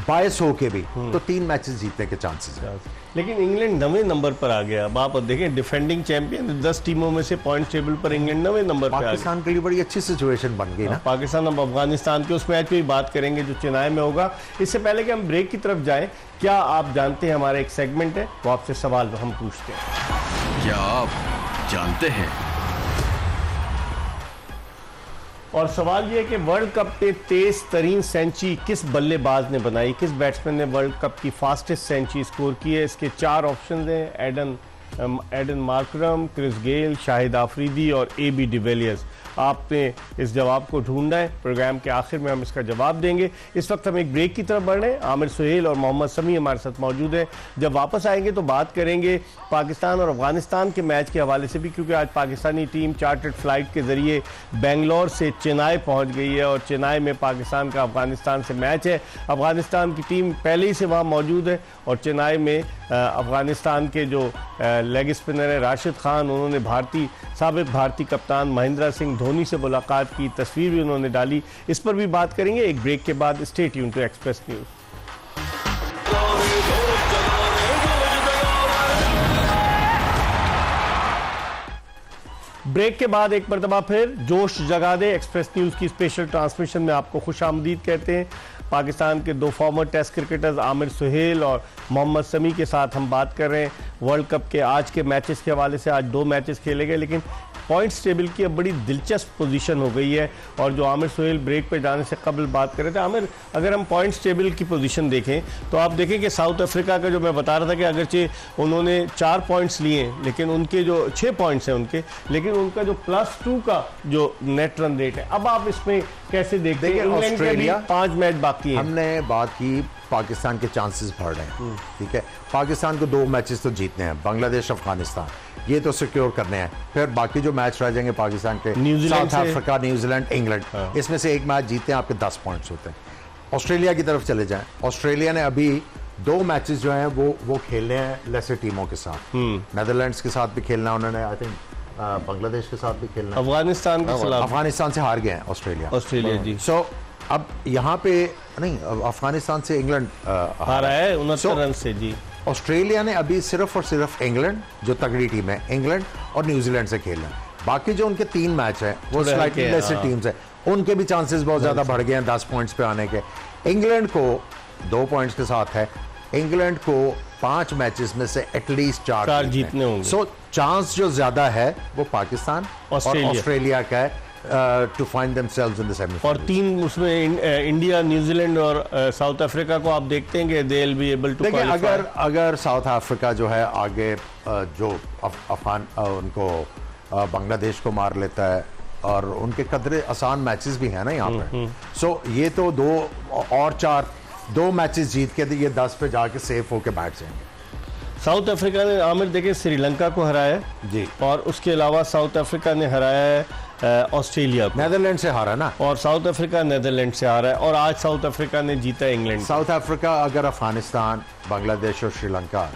बायस हो के भी, तो 3 मैचेस जीतने के चांसेस हैं। लेकिन इंग्लैंड 9वें नंबर पर आ गया। अब आप देखें, डिफेंडिंग चैंपियन 10 टीमों में से पॉइंट टेबल पर इंग्लैंड 9वें नंबर पर आ गया। पाकिस्तान के लिए बड़ी अच्छी सिचुएशन बन गई ना। पाकिस्तान अब अफगानिस्तान के उस मैच पे ही बात करेंगे जो चेन्नई में होगा। इससे पहले कि हम ब्रेक की तरफ जाएं, क्या आप जानते हैं हमारा एक सेगमेंट है, वो आपसे सवाल हम पूछते हैं। क्या आप जानते हैं? और सवाल ये है कि वर्ल्ड कप पे तेज तरीन सेंचुरी किस बल्लेबाज ने बनाई, किस बैट्समैन ने वर्ल्ड कप की फास्टेस्ट सेंचुरी स्कोर की है? इसके 4 ऑप्शन हैं, Aiden Markram, Chris Gayle, Shahid Afridi और AB डिविलियर्स। आपने इस जवाब को ढूंढना है, प्रोग्राम के आखिर में हम इसका जवाब देंगे। इस वक्त हम एक ब्रेक की तरफ बढ़ रहे हैं। आमिर सुहेल और मोहम्मद समी हमारे साथ मौजूद हैं। जब वापस आएंगे तो बात करेंगे पाकिस्तान और अफगानिस्तान के मैच के हवाले से भी, क्योंकि आज पाकिस्तानी टीम चार्टर्ड फ्लाइट के जरिए बेंगलोर से चेन्नई पहुंच गई है और चेन्नई में पाकिस्तान का अफगानिस्तान से मैच है। अफगानिस्तान की टीम पहले ही से वहाँ मौजूद है और चेन्नई में अफगानिस्तान के जो लेग स्पिनर है राशिद खान, उन्होंने साबिक भारतीय कप्तान महेंद्र सिंह धोनी से मुलाकात की तस्वीर भी उन्होंने डाली। इस पर भी बात करेंगे एक ब्रेक के बाद। Stay tune to express news. Break के बाद एक मरतबा फिर जोश जगा दे एक्सप्रेस न्यूज़ की स्पेशल ट्रांसमिशन में आपको खुशामदीद कहते हैं। पाकिस्तान के 2 former test cricketers Aamir Sohail और मोहम्मद समी के साथ हम बात कर रहे हैं वर्ल्ड कप के आज के मैचेस के हवाले से। आज 2 मैचेस खेले गए, लेकिन पॉइंट्स टेबल की अब बड़ी दिलचस्प पोजीशन हो गई है। और जो आमिर सुहेल ब्रेक पे जाने से कबल बात कर रहे थे, आमिर अगर हम पॉइंट्स टेबल की पोजीशन देखें तो आप देखें कि साउथ अफ्रीका का जो मैं बता रहा था कि अगरचे उन्होंने 4 पॉइंट्स लिए, लेकिन उनके जो 6 पॉइंट्स हैं उनके, लेकिन उनका जो +2 का जो नेट रन रेट है, अब आप इसमें कैसे देखते हैं? इंग्लैंड के भी 5 मैच बाकी हैं। हमने बात की पाकिस्तान के चांसेस बढ़ रहे हैं, ठीक है। पाकिस्तान को 2 मैचेस तो जीतने हैं, बांग्लादेश अफगानिस्तान, ये तो सिक्योर करने हैं। फिर बाकी जो मैच रह जाएंगे पाकिस्तान के, साउथ अफ्रीका, न्यूजीलैंड, इंग्लैंड, इसमें से एक मैच जीतते हैं, आपके 10 पॉइंट्स होते हैं। ऑस्ट्रेलिया की तरफ चले जाएं, ऑस्ट्रेलिया ने अभी 2 मैचेस जो हैं वो खेलने हैं लेसर टीमों के साथ। नेदरलैंड्स के साथ भी खेलना उन्होंने, आई थिंक बांग्लादेश के साथ भी खेलना, अफगानिस्तान के खिलाफ, अफगानिस्तान से हार गए हैं ऑस्ट्रेलिया जी। सो अब यहाँ पे नहीं, अफगानिस्तान से इंग्लैंड हारा है 69 रन से जी। ऑस्ट्रेलिया ने अभी सिर्फ और सिर्फ इंग्लैंड, जो तगड़ी टीम है, इंग्लैंड और न्यूजीलैंड से खेलना है। बाकी जो उनके 3 मैच हैं वो स्लाइटली लेसर टीम्स है, उनके भी चांसेस बहुत ज्यादा बढ़ गए हैं 10 पॉइंट्स पे आने के। इंग्लैंड को 2 पॉइंट्स के साथ है, इंग्लैंड को 5 मैचेस में से एटलीस्ट 4 जीतने होंगे। सो चांस जो ज्यादा है वो पाकिस्तान और ऑस्ट्रेलिया का है to find themselves in the semifinal. और 3 उसमें इंडिया, न्यूजीलैंड और साउथ अफ्रीका को आप देखते हैं कि they will be able to qualify. अगर साउथ अफ्रीका जो है आगे जो अफगान उनको बांग्लादेश को मार लेता है, और उनके कदरे आसान मैचेस भी हैं ना यहाँ पे, सो ये तो 2 मैचेस जीत के ये 10 पे जाके सेफ होके बैठ जाएंगे। साउथ अफ्रीका ने, आमिर देखें, श्रीलंका को हराया जी, और उसके अलावा साउथ अफ्रीका ने हराया है ऑस्ट्रेलिया को, नेदरलैंड से हारा ना, और साउथ अफ्रीका नेदरलैंड से हारा है, और आज साउथ अफ्रीका ने जीता इंग्लैंड। साउथ अफ्रीका अगर अफगानिस्तान, बांग्लादेश और श्रीलंका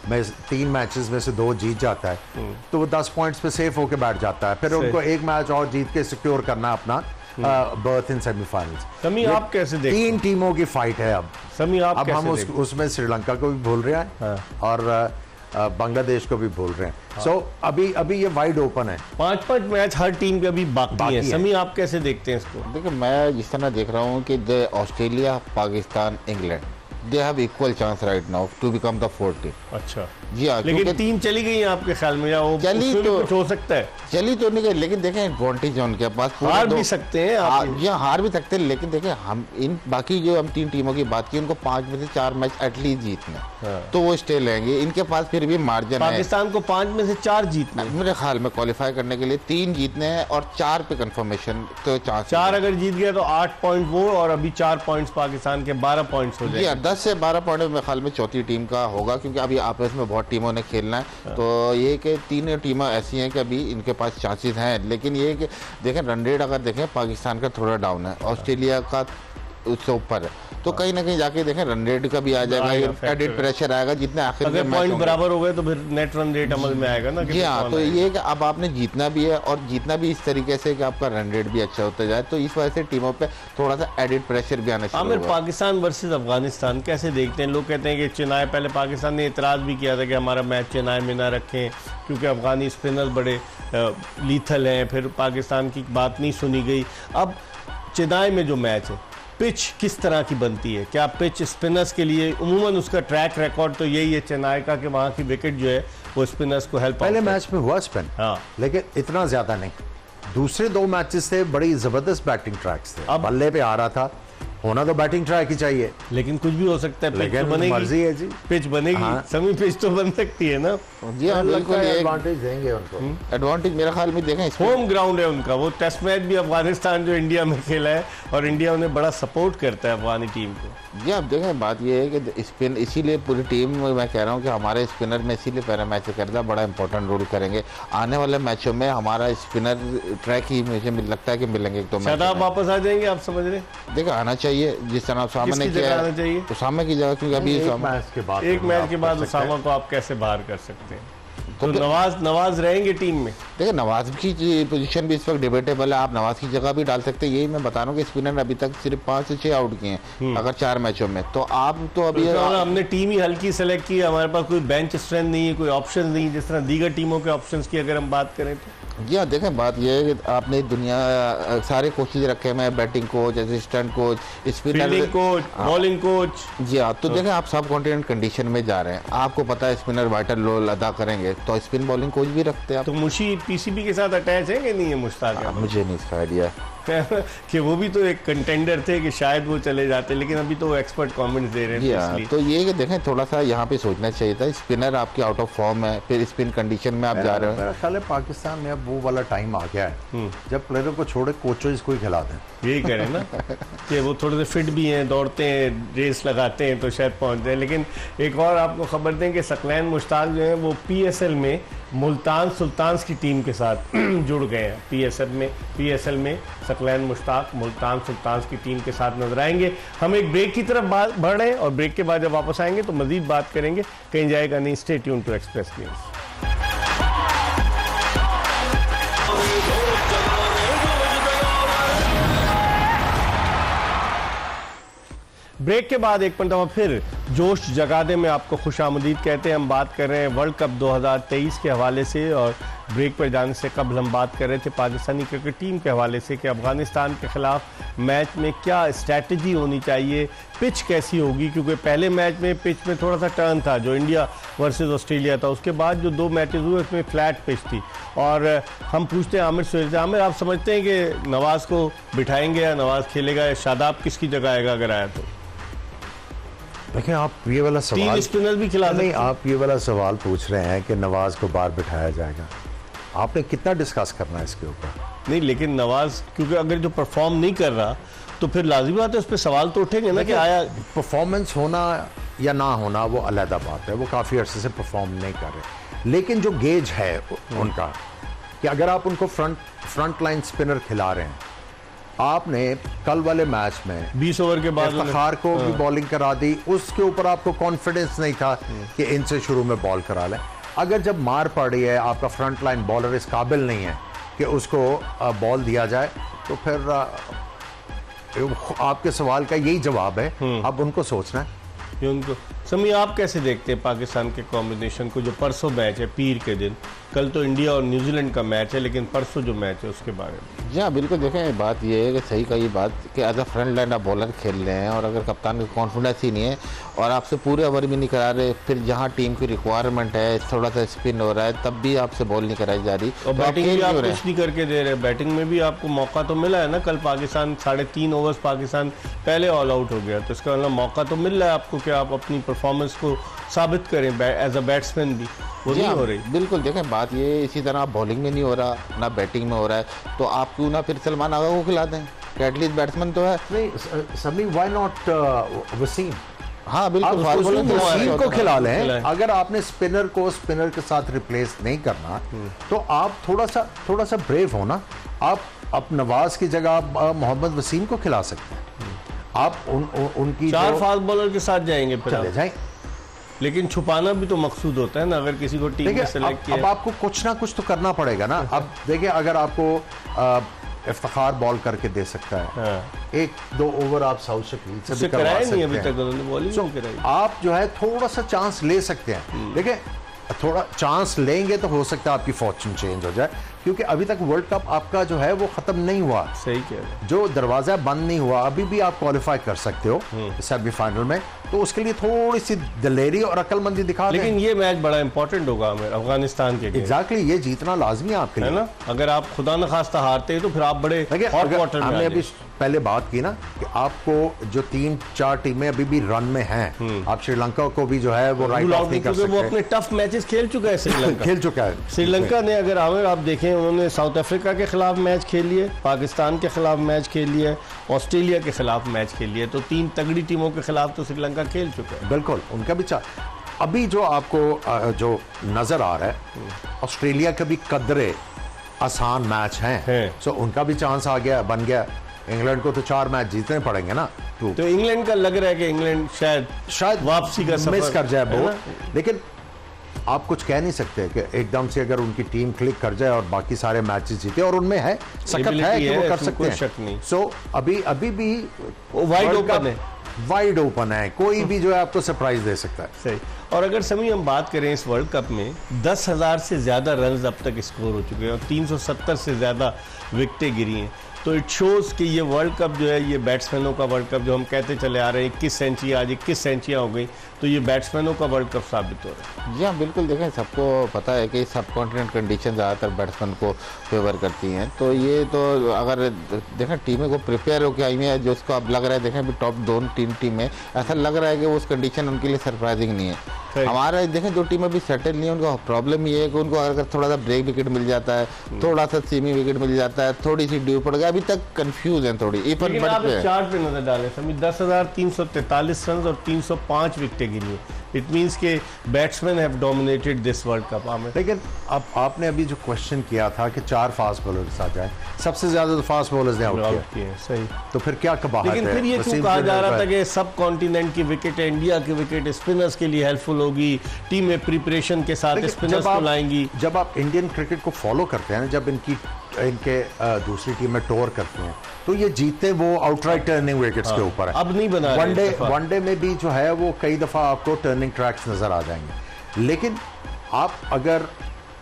में 3 मैचेस में से 2 जीत जाता है तो वो 10 पॉइंट्स पे सेफ होके बैठ जाता है। फिर उनको 1 मैच और जीत के सिक्योर करना अपना बर्थ इन सेमीफाइनल्स। समी आप कैसे देखते हैं? 3 टीमों की फाइट है अब। समी आप अब कैसे हम उसमें श्रीलंका को भी भूल रहे हैं और बांग्लादेश को भी भूल रहे हैं। सो अभी ये वाइड ओपन है। 5 मैच हर टीम के अभी बाकी है। समी आप कैसे देखते हैं इसको? देखिए, मैं जिस तरह देख रहा हूँ कि Australia, Pakistan, England, they have equal chance right now to become the 4th team. अच्छा जी हाँ, लेकिन 3 चली गई हैं आपके ख्याल में, या वो चली तो कुछ हो सकता है? चली तो नहीं गई, लेकिन देखें एडवांटेज है उनके पास, हार भी सकते हैं आप। जी हार भी सकते हैं, लेकिन देखें हम इन बाकी जो हम 3 टीमों की बात की, उनको 5 में से 4 मैच एटलीस्ट जीतने, तो वो स्टे लेंगे। इनके पास फिर भी मार्जिन है। पाकिस्तान को 5 में से 4 जीतने, मेरे ख्याल में क्वालिफाई करने के लिए 3 जीतने हैं और 4 पे कंफर्मेशन तो चांस। 4 अगर जीत गया तो 8 पॉइंट वो, और अभी 4 पॉइंट्स पाकिस्तान के, 12 पॉइंट्स हो जाएंगे। 10 से 12 पॉइंट मेरे ख्याल में 4थी टीम का होगा, क्योंकि अभी आपस में बहुत टीमों ने खेलना है। तो ये कि 3 टीमें ऐसी हैं कि अभी इनके पास चांसेस हैं, लेकिन ये कि देखें रन रेट अगर देखें पाकिस्तान का थोड़ा डाउन है, ऑस्ट्रेलिया का उससे ऊपर है, तो कहीं ना कहीं जाके देखें रन रेट का भी आ जाएगा, एडिट प्रेशर आएगा। जितने आखिर में पॉइंट बराबर हो गए तो फिर नेट रन रेट अमल में आएगा ना। जी हाँ, तो ये कि अब आपने जीतना भी है, और जीतना भी इस तरीके से कि आपका रन रेट भी अच्छा होता जाए, तो इस वजह से टीमों पे थोड़ा सा एडिट प्रेशर भी आना शुरू हुआ। पाकिस्तान वर्सेस अफगानिस्तान कैसे देखते हैं? लोग कहते हैं कि चेन्नई, पहले पाकिस्तान ने इतराज़ भी किया था कि हमारा मैच चेन्नई में ना रखें क्योंकि अफगानी स्पिनर बड़े लीथल हैं, फिर पाकिस्तान की बात नहीं सुनी गई। अब चेन्नई में जो मैच है, पिच किस तरह की बनती है? क्या पिच स्पिनर्स के लिए, उमूमन उसका ट्रैक रिकॉर्ड तो यही है चेन्नई का कि वहाँ की विकेट जो है वो स्पिनर्स को हेल्प। पहले मैच में हुआ स्पिन, लेकिन इतना ज्यादा नहीं। दूसरे 2 मैचेस थे बड़ी जबरदस्त बैटिंग ट्रैक्स थे। अब बल्ले पे आ रहा था, होना तो बैटिंग ट्रैक ही चाहिए, लेकिन कुछ भी हो सकता है। पिच तो बनेगी, मर्जी है जी, पिच बनेगी। समी पिच तो बन सकती है ना। जी हाँ, बिल्कुल एडवांटेज देंगे उनको। एडवांटेज मेरे ख्याल में देखें, होम ग्राउंड है उनका। वो टेस्ट मैच भी अफगानिस्तान जो इंडिया में खेला है, और इंडिया उन्हें बड़ा सपोर्ट करता है अफगानी टीम को। जी आप देखें, बात ये है कि स्पिन, इसीलिए पूरी टीम मैं कह रहा हूँ कि हमारे स्पिनर में इसीलिए पहला मैच करता है, बड़ा इंपॉर्टेंट रोल करेंगे आने वाले मैचों में। हमारा स्पिनर ट्रैक ही मुझे लगता है कि मिलेंगे। तो शादाब वापस आ जाएंगे, आप समझ रहे? देखो आना चाहिए, जिस तरह उसामा ने किया आना चाहिए उसामा की जगह, क्योंकि अभी एक मैच के बाद उसामा को आप कैसे बाहर कर सकते हैं? तो नवाज रहेंगे टीम में। देखिए नवाज की पोजीशन भी इस वक्त डिबेटेबल है, आप नवाज की जगह भी डाल सकते हैं। यही मैं बता रहा हूँ कि स्पिनर अभी तक सिर्फ 5 से 6 आउट किए हैं अगर 4 मैचों में। तो आप तो अभी हमने टीम ही हल्की सेलेक्ट की, हमारे पास कोई बेंच स्ट्रेंथ नहीं है, कोई ऑप्शन नहीं, जिस तरह दीगर टीमों के ऑप्शंस की अगर हम बात करें तो जी हाँ, देखें बात यह है कि आपने दुनिया सारे कोचेज रखे हैं, batting coach, assistant coach, fielding coach, bowling coach. जी हाँ, तो देखें आप सब कॉन्टिनेंट कंडीशन में जा रहे हैं, आपको पता है स्पिनर वाइटल रोल अदा करेंगे, तो स्पिन बॉलिंग कोच भी रखते हैं आप। तो मुशी पीसीबी के साथ अटैच है कि नहीं है मुश्ताक अहमद? मुझे नहीं इसका आइडिया कि वो भी तो एक कंटेंडर थे कि शायद वो चले जाते, लेकिन अभी तो वो एक्सपर्ट कमेंट्स दे रहे जी थे हाँ, इसलिए। तो ये कि देखें थोड़ा सा यहाँ पे सोचना चाहिए था, स्पिनर आपके आउट ऑफ फॉर्म है, फिर स्पिन कंडीशन में आप जा रहे हो। मेरा ख्याल है पाकिस्तान में अब वो वाला टाइम आ गया है जब प्लेयरों को छोड़े कोचेज को ही खिला दें। यही करें ना कि वो थोड़े से फिट भी हैं, दौड़ते हैं, रेस लगाते हैं, तो शायद पहुंच जाए। लेकिन एक और आपको खबर दें कि सकलैन मुश्ताक जो है वो पीएसएल में मुल्तान सुल्तान्स की टीम के साथ जुड़ गए हैं। पीएसएल में सकलैन मुश्ताक मुल्तान सुल्तान्स की टीम के साथ नजर आएंगे। हम एक ब्रेक की तरफ बढ़ रहे हैं और ब्रेक के बाद जब वापस आएंगे तो मजीद बात करेंगे, कहीं जाएगा नहीं। Stay tune to Express News. ब्रेक के बाद एक मरतबा फिर जोश जगा दे में आपको खुशामदीद कहते हैं। हम बात कर रहे हैं वर्ल्ड कप 2023 के हवाले से, और ब्रेक पर जाने से कबल हम बात कर रहे थे पाकिस्तानी क्रिकेट टीम के हवाले से कि अफगानिस्तान के खिलाफ मैच में क्या स्ट्रैटेजी होनी चाहिए, पिच कैसी होगी, क्योंकि पहले मैच में पिच में थोड़ा सा टर्न था जो इंडिया वर्सेस ऑस्ट्रेलिया था, उसके बाद जो 2 मैचेस हुए उसमें फ्लैट पिच थी। और हम पूछते हैं आमिर से, आमिर आप समझते हैं कि नवाज़ को बिठाएंगे या नवाज़ खेलेगा, या शादाब किसकी जगह आएगा अगर आया तो? देखिए आप ये वाला सवाल, 3 स्पिनर भी खिला नहीं, आप ये वाला सवाल पूछ रहे हैं कि नवाज को बाहर बिठाया जाएगा। आपने कितना डिस्कस करना है इसके ऊपर? नहीं, लेकिन नवाज क्योंकि अगर जो परफॉर्म नहीं कर रहा तो फिर लाजिमी बात है उस पर सवाल तो उठेंगे ना कि आया। परफॉर्मेंस होना या ना होना वो अलग बात है, वो काफ़ी अरसे से परफॉर्म नहीं कर रहे, लेकिन जो गेज है उनका कि अगर आप उनको फ्रंट लाइन स्पिनर खिला रहे हैं, आपने कल वाले मैच में 20 ओवर के बाद इफ्तिखार को भी बॉलिंग करा दी, उसके ऊपर आपको कॉन्फिडेंस नहीं था कि इनसे शुरू में बॉल करा लें। अगर जब मार पड़ रही है, आपका फ्रंट लाइन बॉलर इस काबिल नहीं है कि उसको बॉल दिया जाए, तो फिर आपके सवाल का यही जवाब है, अब उनको सोचना है। ये उनको समी, आप कैसे देखते हैं पाकिस्तान के कॉम्बिनेशन को? जो परसों मैच है पीर के दिन, कल तो इंडिया और न्यूजीलैंड का मैच है, लेकिन परसों जो मैच है उसके बारे में। जी हाँ, बिल्कुल देखें बात ये है कि सही का ये बात कि एज अ फ्रंट लाइन आप बॉलर खेल रहे हैं, और अगर कप्तान का कॉन्फिडेंस ही नहीं है और आपसे पूरे ओवर भी नहीं करा रहे, फिर जहाँ टीम की रिक्वायरमेंट है, थोड़ा सा स्पिन हो रहा है, तब भी आपसे बॉल नहीं कराई जा रही, और बैटिंग भी आप कुछ नहीं करके दे रहे। बैटिंग में भी आपको मौका तो मिला है ना, कल पाकिस्तान 3.5 ओवर्स पाकिस्तान पहले ऑल आउट हो गया, तो इसका मतलब मौका तो मिल रहा है आपको कि आप अपनी परफॉर्मेंस को साबित करें एज अ बैट्समैन भी, वो नहीं हो रही। बिल्कुल देखें बात ये, इसी तरह आप बॉलिंग में नहीं हो रहा ना बैटिंग में हो रहा है, तो आप क्यों ना फिर सलमान आगा को खिला दें, एटलीस्ट बैट्समैन तो है। नहीं समी, व्हाई नॉट वसीम? हाँ बिल्कुल, वसीम को खिला लें। अगर आपने स्पिनर को स्पिनर के साथ रिप्लेस नहीं करना, तो आप थोड़ा सा ब्रेव हो ना। आप नवाज की जगह आप मोहम्मद वसीम को खिला सकते हैं। आप उनकी 4 फास्ट बॉलर के साथ जाएंगे, चले जाएं, लेकिन छुपाना भी तो मकसूद होता है ना, अगर किसी को टीम में सेलेक्ट किया। अब आपको कुछ ना कुछ तो करना पड़ेगा ना। अब देखिए, अगर आपको इफ्तिखार बॉल करके दे सकता है, हाँ। 1-2 ओवर आप साउथ शकील से भी करवा कराया सकते नहीं अभी हैं। तक उन्होंने बॉलिंग नहीं कराई। आप जो है थोड़ा सा चांस ले सकते हैं। देखिए, थोड़ा चांस लेंगे तो हो सकता है आपकी फॉर्चून चेंज हो जाए, क्योंकि अभी तक वर्ल्ड कप आपका जो है वो खत्म नहीं हुआ। सही कह रहे हैं। जो दरवाजा बंद नहीं हुआ, अभी भी आप क्वालिफाई कर सकते हो सेमीफाइनल में, तो उसके लिए थोड़ी सी दिलेरी और अक्लमंदी दिखा दें। लेकिन ये मैच बड़ा इंपॉर्टेंट होगा हमें अफगानिस्तान के लिए। एग्जैक्टली, ये जीतना लाजमी है आपके लिए, है ना। अगर आप खुदा न खास्ता हारते हैं तो फिर आप बड़े हॉट वाटर में। हमने अभी पहले बात की ना कि आपको जो 3-4 टीमें अभी भी रन में हैं, आप श्रीलंका को भी जो है वो राइट ऑफ नहीं कर सकते। वो अपने टफ मैचेस खेल चुका है श्रीलंका। खेल चुका है श्रीलंका ने, अगर आप देखें, उन्होंने साउथ अफ्रीका के खिलाफ मैच खेल लिए, पाकिस्तान के खिलाफ मैच खेल लिए, ऑस्ट्रेलिया के खिलाफ मैच खेल लिए, तो 3 तगड़ी टीमों के खिलाफ तो श्रीलंका खेल चुका है। बिल्कुल, उनका भी अभी जो आपको जो नजर आ रहा है, ऑस्ट्रेलिया के भी कदरे आसान मैच हैं, सो उनका भी चांस आ गया, बन गया। इंग्लैंड को तो 4 मैच जीतने पड़ेंगे ना, तो इंग्लैंड का लग रहा है कि इंग्लैंड शायद वापसी का मिस कर जाए बहुत, लेकिन आप कुछ कह नहीं सकते कि एकदम से अगर उनकी टीम क्लिक कर जाए और बाकी सारे मैचेस जीते, और उनमें है सकत है कि वो कर सकते हैं। सो अभी भी वाइड ओपन है, वाइड ओपन है, कोई भी जो है आपको सरप्राइज दे सकता है। सही। और अगर समी हम बात करें इस वर्ल्ड कप में 10,000 से ज़्यादा रन्स अब तक स्कोर हो चुके हैं और 370 से ज़्यादा विकेटें गिरी हैं, तो इट शोज़ कि ये वर्ल्ड कप जो है ये बैट्समैनों का वर्ल्ड कप, जो हम कहते चले आ रहे हैं 21 सेंचुरी, आज 21 सेंचुरियाँ हो गई, तो ये बैट्समैनों का वर्ल्ड कप साबित हो रहा है। जी हाँ, बिल्कुल। देखें, सबको पता है कि सब कॉन्टिनेंट कंडीशन ज़्यादातर बैट्समैन को फेवर करती हैं, तो ये तो अगर देखें टीमें को प्रिपेयर होकर आई हैं, जो उसको अब लग रहा है, देखें अभी टॉप 2-3 टीमें, ऐसा लग रहा है कि वो उस कंडीशन उनके लिए सरप्राइजिंग नहीं है। हमारा देखें जो टीम अभी सेटल नहीं है, उनको प्रॉब्लम ये है कि उनको अगर थोड़ा सा ब्रेक विकेट मिल जाता है, थोड़ा सा सीमी विकेट मिल जाता है, थोड़ी सी ड्यू पड़ गया, अभी तक कंफ्यूज हैं थोड़ी। लेकिन आप इस चार्ट पे नजर डालें समी, 10,343 रन और 305 विकेटें गिरी हैं। इट मींस के batsman have dominated this world cup. लेकिन अब आपने अभी जो क्वेश्चन किया था कि 4 फास्ट बॉलर्स आ जाए, सबसे ज्यादा तो फास्ट बॉलर्स ने आउट किया। सही। तो फिर क्या कबाहत है? लेकिन फिर ये क्यों कहा जा रहा था कि सब कॉन्टिनेंट की विकेट, इंडिया की विकेट स्पिनर्स के लिए हेल्पफुल होगी, टीमें प्रिपरेशन के साथ स्पिनर्स को लाएंगी। जब आप इंडियन क्रिकेट को फॉलो करते हैं, जब इनके दूसरी टीम में टूर करती हैं, तो ये जीते वो आउटराइट टर्निंग विकेट्स के ऊपर है। अब नहीं बना वनडे में भी जो है वो कई दफा आपको टर्निंग ट्रैक्स नजर आ जाएंगे। लेकिन आप अगर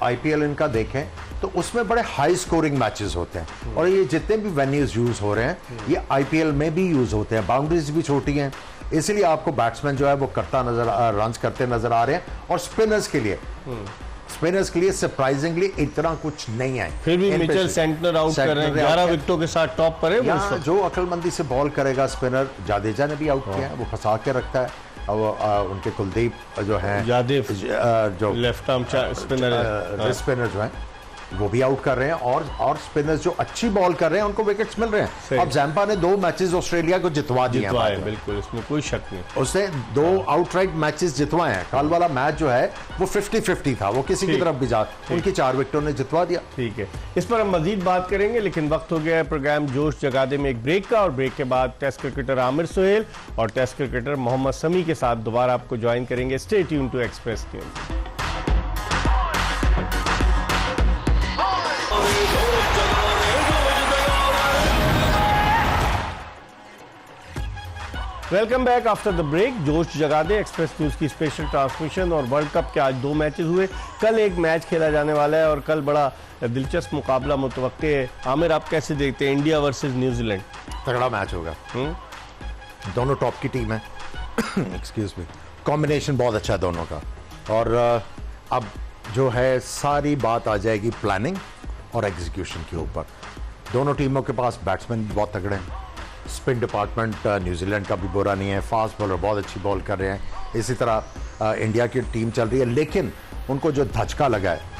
आईपीएल इनका देखें तो उसमें बड़े हाई स्कोरिंग मैचेस होते हैं, और ये जितने भी वेन्यूज यूज हो रहे हैं ये आईपीएल में भी यूज होते हैं। बाउंड्रीज भी छोटी हैं, इसलिए आपको बैट्समैन जो है वो रन करते नजर आ रहे हैं। और स्पिनर्स के लिए सरप्राइजिंगली इतना कुछ नहीं है। फिर भी मिचेल सेंटनर आउट कर रहे हैं, 11 विकेटों के साथ टॉप पर है। जो अक्लमंदी से बॉल करेगा स्पिनर, जाडेजा ने भी आउट किया है, वो फंसा के रखता है। और उनके कुलदीप जो है, जादेव जो लेफ्ट आर्म स्पिनर जो है वो भी आउट कर रहे हैं, और स्पिनर्स जो अच्छी बॉल कर रहे हैं उनको विकेट्स मिल रहे हैं। अब जैम्पा ने 2 मैचेस ऑस्ट्रेलिया को जितवा दिए हैं, बिल्कुल, इसमें कोई शक नहीं। उसने 2 आउटराइट मैचेस जितवाए हैं। कल वाला मैच जो है वो 50-50 था, वो किसी की तरफ भी जा, उनकी 4 विकेटों ने जितवा दिया। ठीक है, इस पर हम मजीद बात करेंगे, लेकिन वक्त हो गया है प्रोग्राम जोश जगा दे में एक ब्रेक का, और ब्रेक के बाद टेस्ट क्रिकेटर आमिर सुहेल और टेस्ट क्रिकेटर मोहम्मद समी के साथ दोबारा आपको ज्वाइन करेंगे। Stay tune to Express News. Welcome back after the break. जोश जगा दे एक्सप्रेस न्यूज़ की स्पेशल ट्रांसमिशन, और वर्ल्ड कप के आज 2 मैचेस हुए। कल एक मैच खेला जाने वाला है और कल बड़ा दिलचस्प मुकाबला मुतवक्के है। आमिर, आप कैसे देखते हैं इंडिया वर्सेस न्यूजीलैंड? तगड़ा मैच होगा। दोनों टॉप की टीम है। एक्सक्यूज मी, कॉम्बिनेशन बहुत अच्छा है दोनों का। और अब जो है सारी बात आ जाएगी प्लानिंग और एग्जीक्यूशन के ऊपर। दोनों टीमों के पास बैट्समैन बहुत तगड़े हैं, स्पिन डिपार्टमेंट न्यूजीलैंड का भी बुरा नहीं है, फास्ट बॉलर बहुत अच्छी बॉल कर रहे हैं। इसी तरह इंडिया की टीम चल रही है, लेकिन उनको जो धचका लगा है,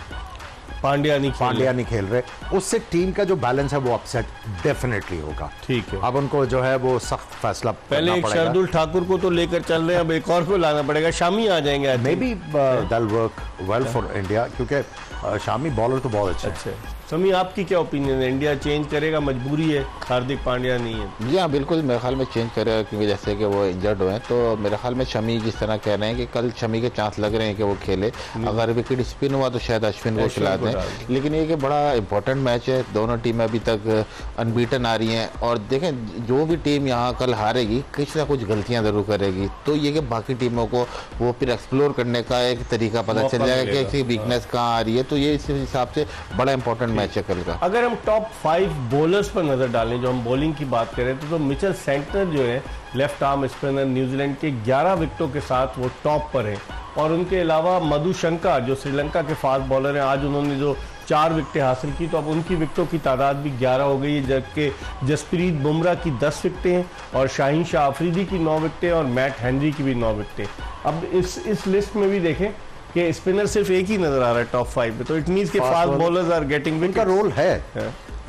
पांड्या नहीं खेल रहे, उससे टीम का जो बैलेंस है वो अपसेट डेफिनेटली होगा। ठीक है, अब उनको जो है वो सख्त फैसला पहले एक शार्दुल ठाकुर को तो लेकर चल रहे हैं, अब एक और को लाना पड़ेगा। शामी आ जाएंगे, may be that work well for India, क्योंकि शामी बॉलर तो बहुत अच्छा है। समी, आपकी क्या ओपिनियन है? इंडिया चेंज करेगा, मजबूरी है, हार्दिक पांड्या नहीं है? जी हाँ, बिल्कुल, मेरे ख्याल में चेंज करेगा, क्योंकि जैसे कि वो इंजर्ड हुए हैं, तो मेरे ख्याल में शमी जिस तरह कह रहे हैं कि कल शमी के चांस लग रहे हैं कि वो खेले। अगर विकेट स्पिन हुआ तो शायद अश्विन को खिला दें, लेकिन ये कि बड़ा इंपॉर्टेंट मैच है। दोनों टीमें अभी तक अनबीटन आ रही हैं, और देखें जो भी टीम यहाँ कल हारेगी कुछ ना कुछ गलतियाँ जरूर करेगी, तो ये कि बाकी टीमों को वो फिर एक्सप्लोर करने का एक तरीका पता चल जाएगा कि इसकी वीकनेस कहाँ आ रही है। तो ये इस हिसाब से बड़ा इंपॉर्टेंट मैच है कल का। अगर हम टॉप 5 बॉलर्स पर नजर डालें, जो हम बॉलिंग की बात करें, तो मिचेल सेंटनर जो है लेफ्ट आर्म स्पिनर न्यूजीलैंड के 11 विकेटों के साथ वो टॉप पर है। और उनके अलावा मधुशंका जो श्रीलंका के फास्ट बॉलर हैं, आज उन्होंने जो 4 विकेटें हासिल की, तो अब उनकी विकेटों की तादाद भी 11 हो गई है, जबकि जसप्रीत बुमराह की 10 विकेटें हैं और शाहीन शाह अफरीदी की 9 विकेटें और मैट हेनरी की भी 9 विकेटें। अब इस लिस्ट में भी देखें कि स्पिनर सिर्फ एक ही नजर आ रहा है टॉप 5 में, तो इट मींस कि fast bowlers are getting wicket. उनका रोल है,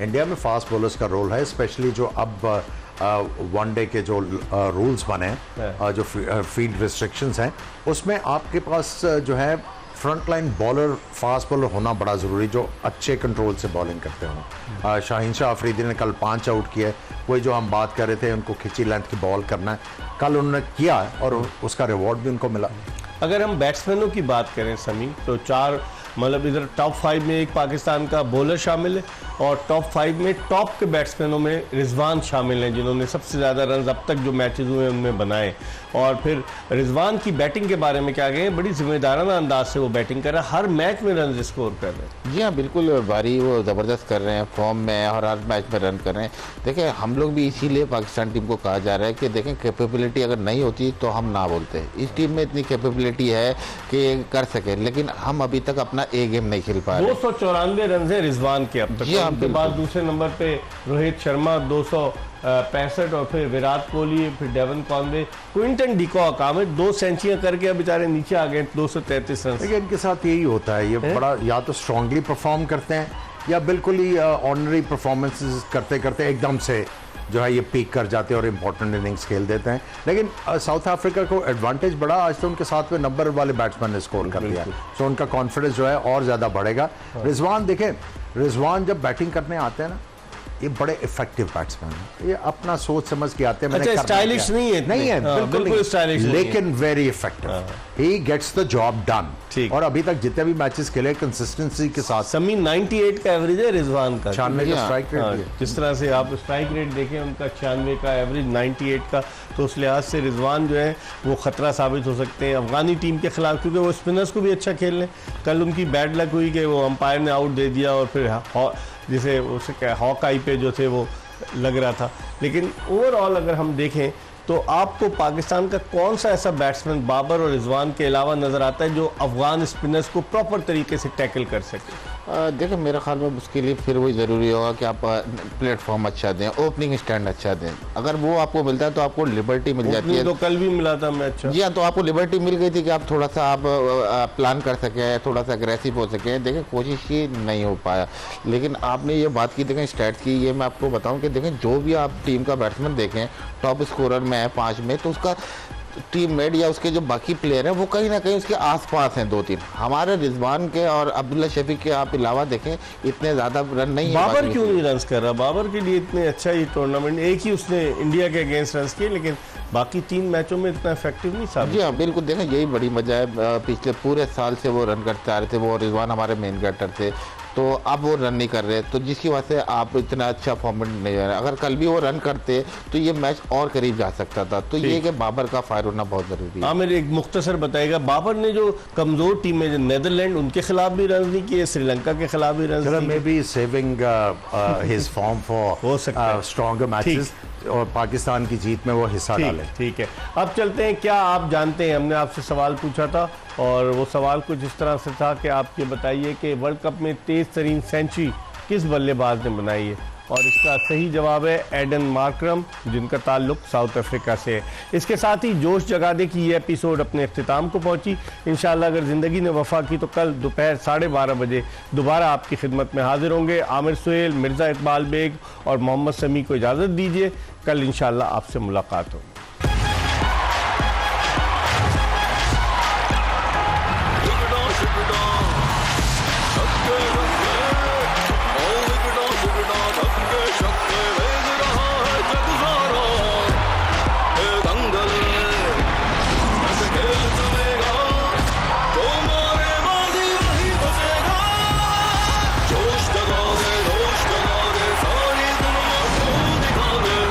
इंडिया में फास्ट बॉलर्स का रोल है, स्पेशली जो अब वनडे के जो रूल्स बने हैं, जो फील्ड रिस्ट्रिक्शंस हैं, उसमें आपके पास जो है front line bowler, fast bowler होना बड़ा ज़रूरी, जो अच्छे कंट्रोल से बॉलिंग करते हों। शाहीन शाह अफरीदी ने कल 5 आउट किए, वही जो हम बात कर रहे थे, उनको खिंची लेंथ की बॉल करना है, कल उन्होंने किया और उसका रिवॉर्ड भी उनको मिला। अगर हम बैट्समैनों की बात करें समी, तो 4 मतलब इधर टॉप 5 में एक पाकिस्तान का बॉलर शामिल है और टॉप 5 में टॉप के बैट्समैनों में रिजवान शामिल हैं, जिन्होंने सबसे ज़्यादा रन अब तक जो मैचेस हुए उनमें बनाए। और फिर रिजवान की बैटिंग के बारे में क्या कहें, बड़ी जिम्मेदाराना अंदाज से वो बैटिंग कर रहा है, हर मैच में रन स्कोर कर रहे हैं। जी हाँ, बिल्कुल भारी वो ज़बरदस्त कर रहे हैं, फॉर्म में है और हर मैच में रन कर रहे हैं। देखिए हम लोग भी इसीलिए पाकिस्तान टीम को कहा जा रहा है कि देखें कैपेबिलिटी अगर नहीं होती तो हम ना बोलते। इस टीम में इतनी कैपेबिलिटी है कि कर सके, लेकिन हम अभी तक अपना ए गेम नहीं खेल पा रहे। 294 रन है रिजवान के अब तक। जी हाँ, उनके बाद दूसरे नंबर पे रोहित शर्मा 265 और फिर विराट कोहली, फिर Devon Conway, Quinton de Kock, Aamir 2 सेंचुरियां करके अब बेचारे नीचे आ गए 233 रन। लेकिन इनके साथ यही होता है, ये बड़ा या तो स्ट्रांगली परफॉर्म करते हैं या बिल्कुल ही ऑर्डिनरी परफॉर्मेंसेस करते करते एकदम से जो है ये पीक कर जाते हैं और इंपॉर्टेंट इनिंग्स खेल देते हैं। लेकिन साउथ अफ्रीका को एडवांटेज बढ़ा, आज तो उनके साथ में नंबर वाले बैट्समैन ने स्कोर कर दिया, तो उनका कॉन्फिडेंस जो है और ज़्यादा बढ़ेगा। रिजवान देखें, रिजवान जब बैटिंग करने आते हैं ना, ये बड़े इफेक्टिव बैट्समैन हैं, ये अपना सोच समझ के आते हैं। अच्छा, स्टाइलिश नहीं है, नहीं है, बिल्कुल स्टाइलिश, लेकिन very effective, he gets the job done. और अभी तक जितने भी मैचेस खेले कंसिस्टेंसी के साथ। समी 98 का एवरेज है रिजवान का, 96 का स्ट्राइक रेट। जिस तरह से आप स्ट्राइक रेट देखें उनका 96 का एवरेज, 98 का, तो उस लिहाज से रिजवान जो है वो खतरा साबित हो सकते हैं अफगानी टीम के खिलाफ, क्योंकि वो स्पिनर्स को भी अच्छा खेल रहे हैं। कल उनकी बैड लक हुई कि वो अंपायर ने आउट दे दिया और फिर जिसे उसे क्या हॉक आई पे जो थे वो लग रहा था। लेकिन ओवरऑल अगर हम देखें तो आपको पाकिस्तान का कौन सा ऐसा बैट्समैन बाबर और रिजवान के अलावा नजर आता है जो अफगान स्पिनर्स को प्रॉपर तरीके से टैकल कर सके? देखिए मेरे ख्याल में उसके लिए फिर वही ज़रूरी होगा कि आप प्लेटफॉर्म अच्छा दें, ओपनिंग स्टैंड अच्छा दें। अगर वो आपको मिलता है तो आपको लिबर्टी मिल जाती है। तो कल भी मिला था मैच। जी हाँ, तो आपको लिबर्टी मिल गई थी कि आप थोड़ा सा आप प्लान कर सकें, थोड़ा सा अग्रेसिव हो सकें। देखिए कोशिश ही नहीं हो पाया। लेकिन आपने ये बात की, देखें स्टैट्स की, ये मैं आपको बताऊँ कि देखें जो भी आप टीम का बैट्समैन देखें टॉप स्कोरर में है 5 में, तो उसका टीममेट या उसके जो बाकी प्लेयर हैं वो कहीं ना कहीं उसके आसपास हैं 2-3। हमारे रिजवान के और अब्दुल्ला शफीक के आप अलावा देखें इतने ज़्यादा रन नहीं है। बाबर क्यों नहीं रन कर रहा? बाबर के लिए इतने अच्छा ये टूर्नामेंट, एक ही उसने इंडिया के अगेंस्ट रन किए, लेकिन बाकी 3 मैचों में इतना इफेक्टिव नहीं साबित। जी हाँ, बिल्कुल देखें यही बड़ी मजा है। पिछले पूरे साल से वो रन करते आ रहे थे, वो रिजवान हमारे मेन बैटर थे, तो अब वो रन नहीं कर रहे, तो जिसकी वजह से आप इतना अच्छा फॉर्मेट नहीं आ रहे। अगर कल भी वो रन करते तो ये मैच और करीब जा सकता था। तो ये कि बाबर का फायर होना बहुत जरूरी है। हाँ, मेरे एक मुख्तसर बताएगा, बाबर ने जो कमजोर टीम है नेदरलैंड, उनके खिलाफ भी रन नहीं किए, श्रीलंका के खिलाफ भी run may be saving his form for stronger matches और पाकिस्तान की जीत में वो हिस्सा डाले। ठीक है, अब चलते हैं। क्या आप जानते हैं, हमने आपसे सवाल पूछा था और वो सवाल कुछ इस तरह से था कि आप ये बताइए कि वर्ल्ड कप में तेज तरीन सेंचुरी किस बल्लेबाज ने बनाई है, और इसका सही जवाब है एडन मार्करम, जिनका ताल्लुक साउथ अफ्रीका से है। इसके साथ ही जोश जगादे की ये एपिसोड अपने अख्तिताम को पहुंची। इंशाल्लाह अगर ज़िंदगी ने वफा की तो कल दोपहर 12:30 बजे दोबारा आपकी खिदमत में हाजिर होंगे। आमिर सुहेल, मिर्ज़ा इकबाल बेग और मोहम्मद समी को इजाज़त दीजिए। कल इंशाल्लाह आपसे मुलाकात होगी।